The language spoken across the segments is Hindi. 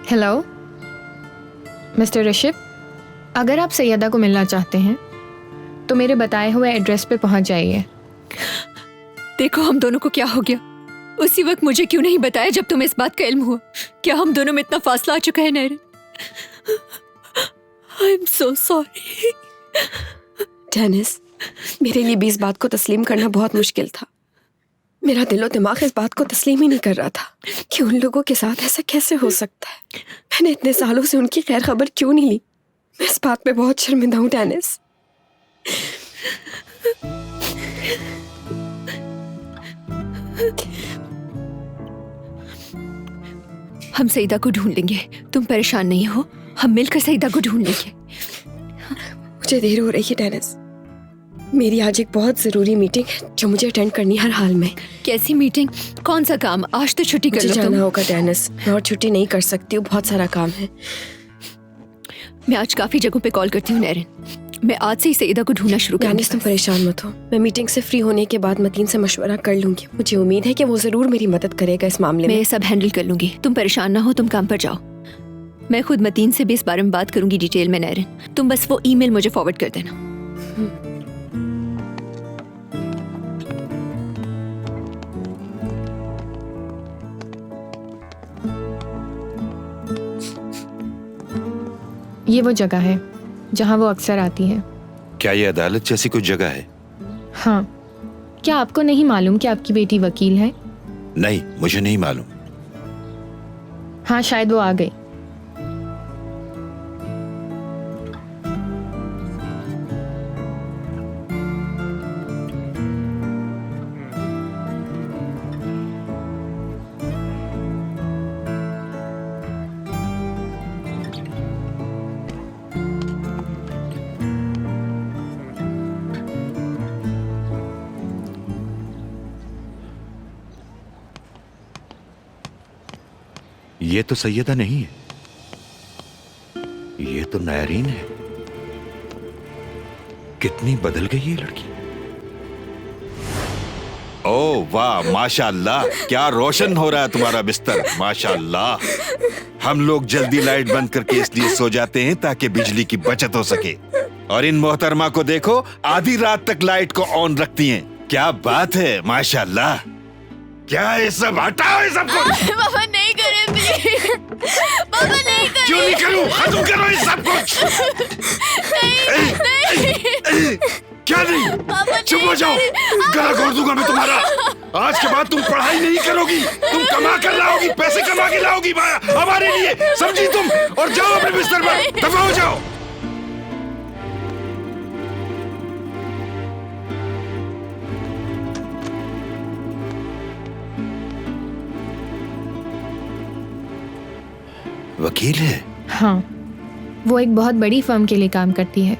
हेलो मिस्टर ऋषभ, अगर आप सैयदा को मिलना चाहते हैं तो मेरे बताए हुए एड्रेस पे पहुंच जाइए। देखो हम दोनों को क्या हो गया। उसी वक्त मुझे क्यों नहीं बताया जब तुम्हें इस बात का इल्म हुआ। क्या हम दोनों में इतना फासला आ चुका है Narin? I am so sorry. Dennis, मेरे लिए भी इस बात को तस्लीम करना बहुत मुश्किल था। मेरा दिलो दिमाग इस बात को तस्लीम ही नहीं कर रहा था कि उन लोगों के साथ ऐसा कैसे हो सकता है। मैंने इतने सालों से उनकी खैर खबर क्यों नहीं ली। मैं इस बात पे बहुत शर्मिंदा हूँ डेनिस। हम सईदा को ढूंढ लेंगे, तुम परेशान नहीं हो। हम मिलकर सईदा को ढूंढ लेंगे। मुझे देर हो रही है डेनिस। मेरी आज एक बहुत जरूरी मीटिंग है जो मुझे अटेंड करनी है हर हाल में। कैसी मीटिंग? कौन सा काम? आज तो छुट्टी कर लो। मुझे जाना होगा डेनिस, मैं और छुट्टी नहीं कर सकती हूँ, बहुत सारा काम है। मैं आज काफी जगहों पे कॉल करती हूँ नैरिन। मैं आज से ही सईदा को ढूंढना शुरू करूंगी। डेनिस तुम परेशान मत हो, मैं मीटिंग से फ्री होने के बाद मतीन से मशवरा कर लूंगी। मुझे उम्मीद है कि वो जरूर मेरी मदद करेगा इस मामले में। मैं ये सब हैंडल कर लूंगी, तुम परेशान ना हो। तुम काम पर जाओ। मैं खुद मतीन से भी इस बारे में बात करूंगी डिटेल में नैरिन। तुम बस वो ईमेल मुझे फॉरवर्ड कर देना। ये वो जगह है जहाँ वो अक्सर आती है। क्या ये अदालत जैसी कुछ जगह है? हाँ, क्या आपको नहीं मालूम कि आपकी बेटी वकील है? नहीं, मुझे नहीं मालूम। हाँ, शायद वो आ गई। ये तो सैयदा नहीं है, ये तो नैरीन है। कितनी बदल गई ये लड़की। ओह वाह, माशाअल्लाह, क्या रोशन हो रहा है तुम्हारा बिस्तर। माशाअल्लाह। हम लोग जल्दी लाइट बंद करके इसलिए सो जाते हैं ताकि बिजली की बचत हो सके। और इन मोहतरमा को देखो, आधी रात तक लाइट को ऑन रखती हैं। क्या बात है, माशाअल्लाह। क्या ये सब? हटाओ ये सब कुछ। पापा नहीं करे प्लीज। पापा नहीं करे। क्यों नहीं करूं? खत्म करो ये सब कुछ। नहीं। क्या नहीं? चुप हो जाओ, गला घोट दूंगा मैं तुम्हारा। आज के बाद तुम पढ़ाई नहीं करोगी, तुम कमा कर लाओगी, पैसे कमा के लाओगी हमारे लिए, समझी तुम? और जाओ अपने बिस्तर पर, दफा हो जाओ। वकील है? हाँ, वो एक बहुत बड़ी फर्म के लिए काम करती है।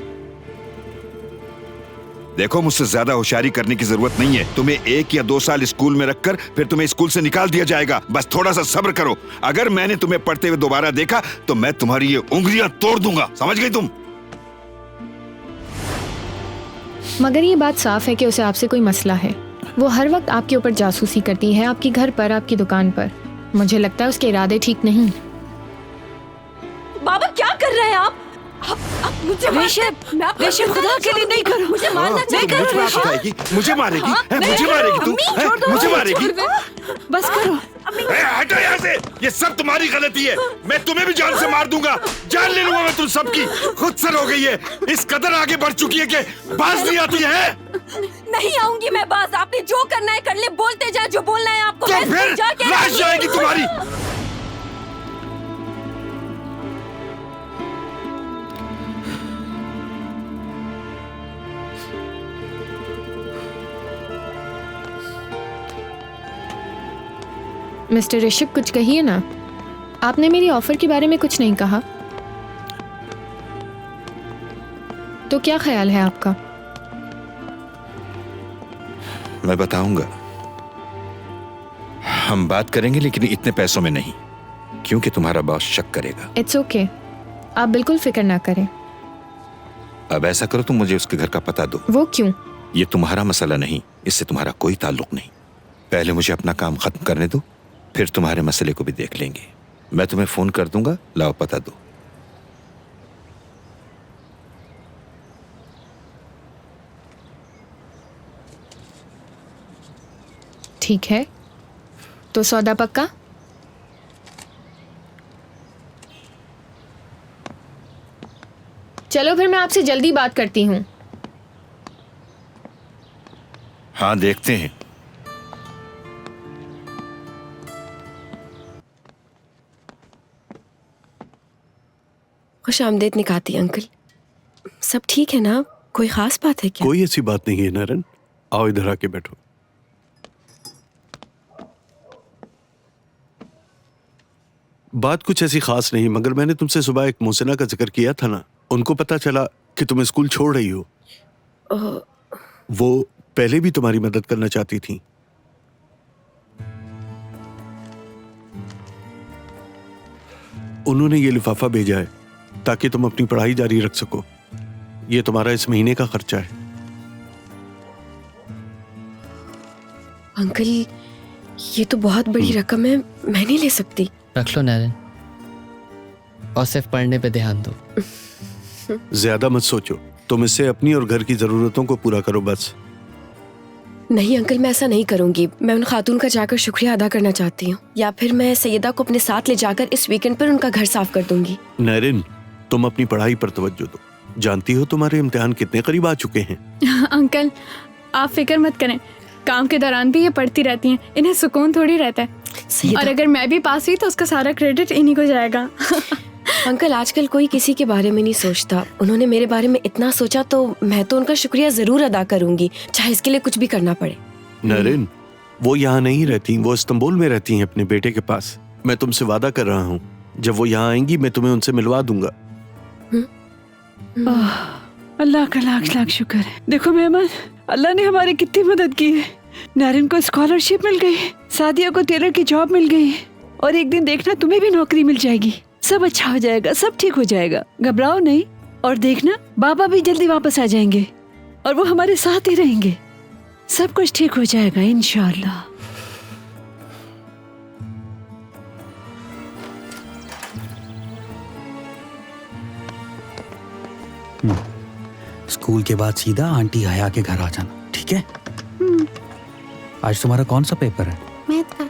देखो, मुझसे ज्यादा होशियारी करने की जरूरत नहीं है। तुम्हें 1 या 2 साल स्कूल में रखकर फिर तुम्हें स्कूल से निकाल दिया जाएगा। बस थोड़ा सा सब्र करो। अगर मैंने तुम्हें पढ़ते हुए दोबारा देखा तो मैं तुम्हारी ये उंगलियां तोड़ दूंगा, समझ गई तुम? मगर ये बात साफ है कि उसे आपसे कोई मसला है। वो हर वक्त आपके ऊपर जासूसी करती है, आपके घर पर, आपकी दुकान पर। मुझे लगता है उसके इरादे ठीक नहीं। बाबा क्या कर रहे हैं आप? मुझे ऋषभ, खुदा के लिए नहीं करो। मुझे मारना नहीं कर रहे मुझे मुझे मारेगी, मुझे मारेगी तुम, मुझे मारेगी। बस करो। हटो यहाँ से, ये सब तुम्हारी गलती है। मैं तुम्हें भी जान से मार दूंगा, जान ले लूंगा मैं तुम सबकी। खुद सर हो गई है, इस कदर आगे बढ़ चुकी है कि बाज नहीं आती है। नहीं आऊंगी मैं बाज। आपने जो करना है कर ले, बोलते जाए जो बोलना है आपको। तो फिर लाश जाएगी तुम्हारी। मिस्टर ऋषभ, कुछ कहिए ना। आपने मेरी ऑफर के बारे में कुछ नहीं कहा, तो क्या ख्याल है आपका? मैं बताऊंगा। हम बात करेंगे, लेकिन इतने पैसों में नहीं, क्योंकि तुम्हारा बॉस शक करेगा। इट्स ओके, आप बिल्कुल फिक्र ना करें। अब ऐसा करो, तुम मुझे उसके घर का पता दो। वो क्यों? ये तुम्हारा मसला नहीं, इससे तुम्हारा कोई ताल्लुक नहीं। पहले मुझे अपना काम खत्म करने दो, फिर तुम्हारे मसले को भी देख लेंगे। मैं तुम्हें फोन कर दूंगा, लाओ पता दो। ठीक है, तो सौदा पक्का? चलो फिर मैं आपसे जल्दी बात करती हूँ। हाँ देखते हैं। खुश आमदेद निकाती अंकल। सब ठीक है ना? कोई खास बात है क्या? कोई ऐसी बात नहीं है नारन, आओ इधर आके बैठो। बात कुछ ऐसी खास नहीं, मगर मैंने तुमसे सुबह एक मोहसिना का जिक्र किया था ना, उनको पता चला कि तुम स्कूल छोड़ रही हो। वो पहले भी तुम्हारी मदद करना चाहती थी। उन्होंने ये लिफाफा भेजा है ताकि तुम अपनी पढ़ाई जारी रख सको। ये तुम्हारा इस महीने का खर्चा है। अंकल, ये तो बहुत बड़ी रकम है, मैं नहीं ले सकती। रख लो नैरन, और सिर्फ पढ़ने पे ध्यान दो। ज्यादा मत सोचो, तुम इससे अपनी और घर की जरूरतों को पूरा करो बस। नहीं अंकल, मैं ऐसा नहीं करूंगी। मैं उन खातून का जाकर शुक्रिया अदा करना चाहती हूँ, या फिर मैं सैयदा को अपने साथ ले जाकर इस वीकेंड पर उनका घर साफ कर दूंगी। नैरिन, तुम अपनी पढ़ाई पर तवज्जो दो। जानती हो तुम्हारे इम्तिहान कितने करीब आ चुके हैं। अंकल, आप फिक्र मत करें, काम के दौरान भी ये पढ़ती रहती हैं, इन्हें सुकून थोड़ी रहता है। और अगर मैं भी पास हुई तो उसका सारा क्रेडिट इन्हीं को जाएगा। अंकल, आजकल कोई किसी के बारे में नहीं सोचता। उन्होंने मेरे बारे में इतना सोचा तो मैं तो उनका शुक्रिया जरूर अदा करूंगी, चाहे इसके लिए कुछ भी करना पड़े। नैरिन, वो यहाँ नहीं रहती, वो इस्तांबुल में रहती हैं अपने बेटे के पास। मैं तुमसे वादा कर रहा हूँ, जब वो यहाँ आएंगी मैं तुम्हें उनसे मिलवा दूंगा। अल्लाह का लाख लाख शुक्र है। देखो मेहमान, अल्लाह ने हमारी कितनी मदद की है। नारिन को स्कॉलरशिप मिल गई, सादिया को टेलर की जॉब मिल गई, और एक दिन देखना तुम्हें भी नौकरी मिल जाएगी। सब अच्छा हो जाएगा, सब ठीक हो जाएगा, घबराओ नहीं। और देखना बाबा भी जल्दी वापस आ जाएंगे और वो हमारे साथ ही रहेंगे। सब कुछ ठीक हो जाएगा इंशाअल्लाह। स्कूल के बाद सीधा आंटी हया के घर आ जाना, ठीक है? आज तुम्हारा कौन सा पेपर है? मैथ का।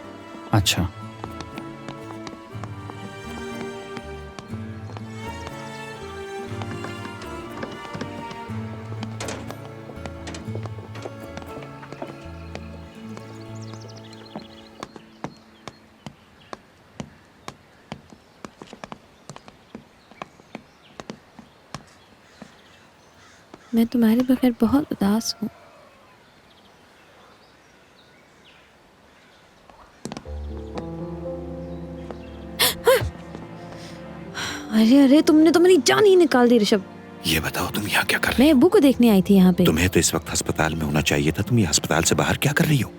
अच्छा, मैं तुम्हारे बगैर बहुत उदास हूँ। अरे अरे, तुमने तो मेरी जान ही निकाल दी ऋषभ। ये बताओ तुम यहाँ क्या कर रही मैं अब्बू को देखने आई थी यहाँ पे। तुम्हें तो इस वक्त अस्पताल में होना चाहिए था, तुम ये अस्पताल से बाहर क्या कर रही हो?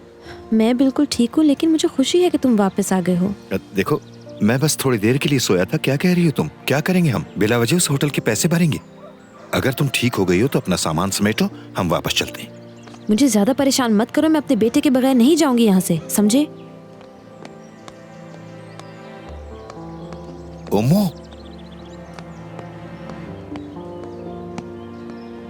मैं बिल्कुल ठीक हूँ, लेकिन मुझे खुशी है कि तुम वापस आ गए हो। देखो, मैं बस थोड़ी देर के लिए सोया था। क्या कह रही हो तुम? क्या करेंगे हम? बिला वजह उस होटल के पैसे भरेंगे? अगर तुम ठीक हो गई हो तो अपना सामान समेटो, हम वापस चलते हैं। मुझे ज्यादा परेशान मत करो, मैं अपने बेटे के बगैर नहीं जाऊंगी यहाँ से, समझे? ओमो,